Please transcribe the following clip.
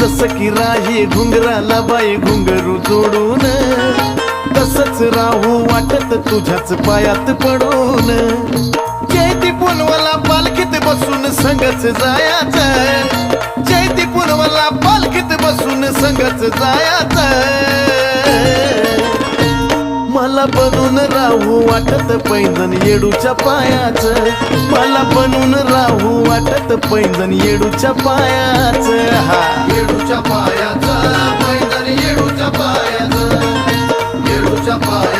जसं की राही घुंगराला बाई घुंगरू जोडून, तसंच राहू वाटत तुझ्याच पायात पडून. जयती पुनवला पालखीत बसून संगच जायाचं, जयती पुनवला पालखीत बसून संगच जायाचं. मला बनून राहू वाटत पैंजण येडूच्या पायाचं, मला बनून राहू वाटत पैंजण येडूच्या पायाचं. हा येडूच्या पायाचं पैंजण येडूच्या पायाचं, येडूच्या पायाचं.